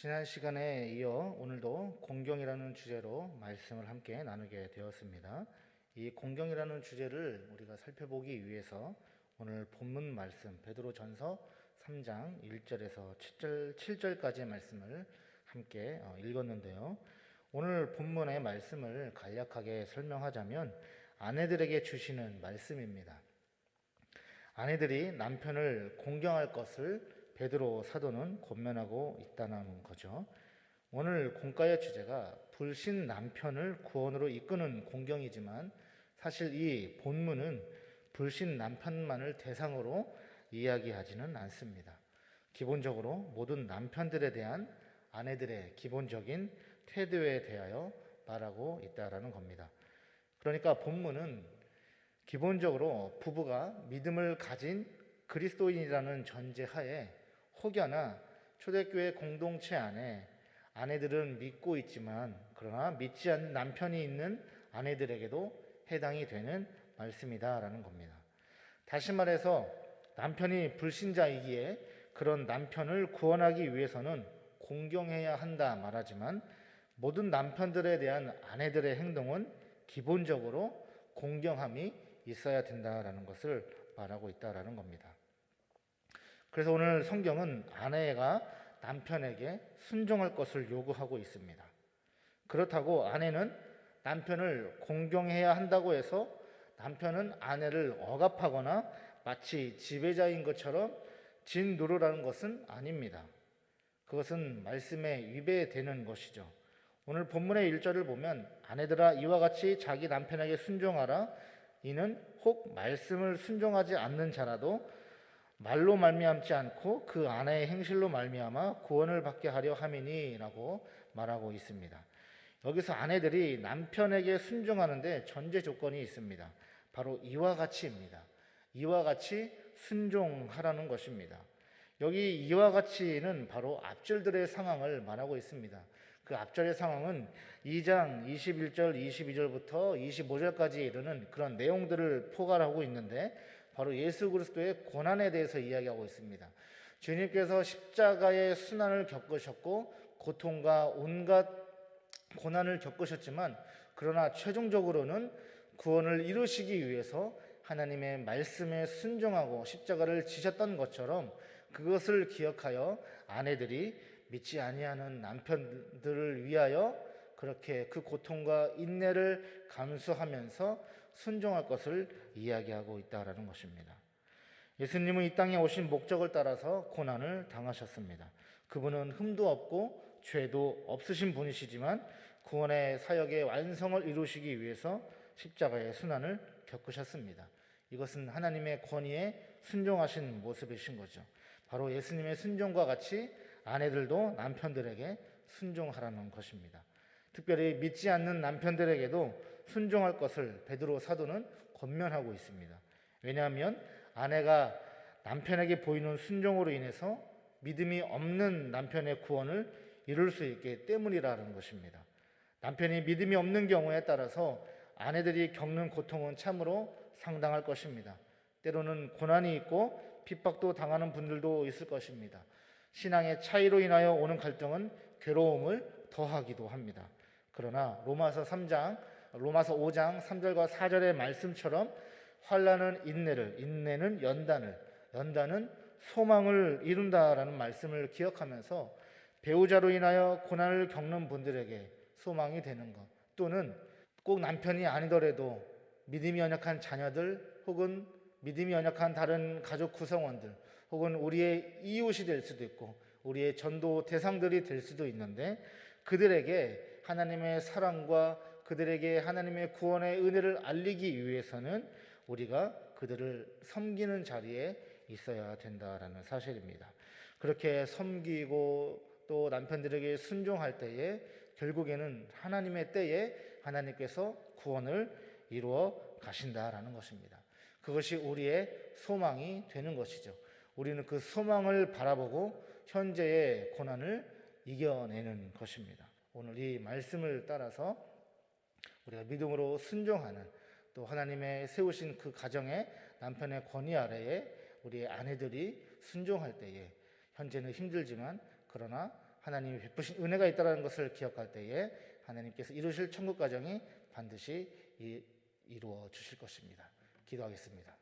지난 시간에 이어 오늘도 공경이라는 주제로 말씀을 함께 나누게 되었습니다. 이 공경이라는 주제를 우리가 살펴보기 위해서 오늘 본문 말씀 베드로전서 3장 1절에서 7절까지의 말씀을 함께 읽었는데요. 오늘 본문의 말씀을 간략하게 설명하자면 아내들에게 주시는 말씀입니다. 아내들이 남편을 공경할 것을 베드로 사도는 권면하고 있다는 거죠. 오늘 공과의 주제가 불신 남편을 구원으로 이끄는 공경이지만 사실 이 본문은 불신 남편만을 대상으로 이야기하지는 않습니다. 기본적으로 모든 남편들에 대한 아내들의 기본적인 태도에 대하여 말하고 있다라는 겁니다. 그러니까 본문은 기본적으로 부부가 믿음을 가진 그리스도인이라는 전제하에 혹여나 초대교회 공동체 안에 아내들은 믿고 있지만 그러나 믿지 않는 남편이 있는 아내들에게도 해당이 되는 말씀이다라는 겁니다. 다시 말해서 남편이 불신자이기에 그런 남편을 구원하기 위해서는 공경해야 한다 말하지만 모든 남편들에 대한 아내들의 행동은 기본적으로 공경함이 있어야 된다라는 것을 말하고 있다라는 겁니다. 그래서 오늘 성경은 아내가 남편에게 순종할 것을 요구하고 있습니다. 그렇다고 아내는 남편을 공경해야 한다고 해서 남편은 아내를 억압하거나 마치 지배자인 것처럼 짓누르라는 것은 아닙니다. 그것은 말씀에 위배되는 것이죠. 오늘 본문의 1절을 보면 아내들아 이와 같이 자기 남편에게 순종하라. 이는 혹 말씀을 순종하지 않는 자라도 말로 말미암지 않고 그 아내의 행실로 말미암아 구원을 받게 하려 함이니라고 말하고 있습니다. 여기서 아내들이 남편에게 순종하는데 전제 조건이 있습니다. 바로 이와 같이입니다. 이와 같이 순종하라는 것입니다. 여기 이와 같이는 바로 앞절들의 상황을 말하고 있습니다. 그 앞절의 상황은 2장 21절, 22절부터 25절까지 이르는 그런 내용들을 포괄하고 있는데 바로 예수 그리스도의 고난에 대해서 이야기하고 있습니다. 주님께서 십자가의 순환을 겪으셨고 고통과 온갖 고난을 겪으셨지만 그러나 최종적으로는 구원을 이루시기 위해서 하나님의 말씀에 순종하고 십자가를 지셨던 것처럼 그것을 기억하여 아내들이 믿지 아니하는 남편들을 위하여 그렇게 그 고통과 인내를 감수하면서 순종할 것을 이야기하고 있다라는 것입니다. 예수님은 이 땅에 오신 목적을 따라서 고난을 당하셨습니다. 그분은 흠도 없고 죄도 없으신 분이시지만 구원의 사역의 완성을 이루시기 위해서 십자가의 순환을 겪으셨습니다. 이것은 하나님의 권위에 순종하신 모습이신 거죠. 바로 예수님의 순종과 같이 아내들도 남편들에게 순종하라는 것입니다. 특별히 믿지 않는 남편들에게도 순종할 것을 베드로 사도는 권면하고 있습니다. 왜냐하면 아내가 남편에게 보이는 순종으로 인해서 믿음이 없는 남편의 구원을 이룰 수 있기 때문이라는 것입니다. 남편이 믿음이 없는 경우에 따라서 아내들이 겪는 고통은 참으로 상당할 것입니다. 때로는 고난이 있고 핍박도 당하는 분들도 있을 것입니다. 신앙의 차이로 인하여 오는 갈등은 괴로움을 더하기도 합니다. 그러나 로마서 5장 3절과 4절의 말씀처럼 환난은 인내를, 인내는 연단은 소망을 이룬다라는 말씀을 기억하면서 배우자로 인하여 고난을 겪는 분들에게 소망이 되는 것, 또는 꼭 남편이 아니더라도 믿음이 연약한 자녀들 혹은 믿음이 연약한 다른 가족 구성원들 혹은 우리의 이웃이 될 수도 있고 우리의 전도 대상들이 될 수도 있는데 그들에게 하나님의 사랑과 그들에게 하나님의 구원의 은혜를 알리기 위해서는 우리가 그들을 섬기는 자리에 있어야 된다라는 사실입니다. 그렇게 섬기고 또 남편들에게 순종할 때에 결국에는 하나님의 때에 하나님께서 구원을 이루어 가신다라는 것입니다. 그것이 우리의 소망이 되는 것이죠. 우리는 그 소망을 바라보고 현재의 고난을 이겨내는 것입니다. 오늘 이 말씀을 따라서 우리가 믿음으로 순종하는 또 하나님의 세우신 그 가정의 남편의 권위 아래에 우리의 아내들이 순종할 때에 현재는 힘들지만 그러나 하나님이 베푸신 은혜가 있다는 것을 기억할 때에 하나님께서 이루실 천국 가정이 반드시 이루어 주실 것입니다. 기도하겠습니다.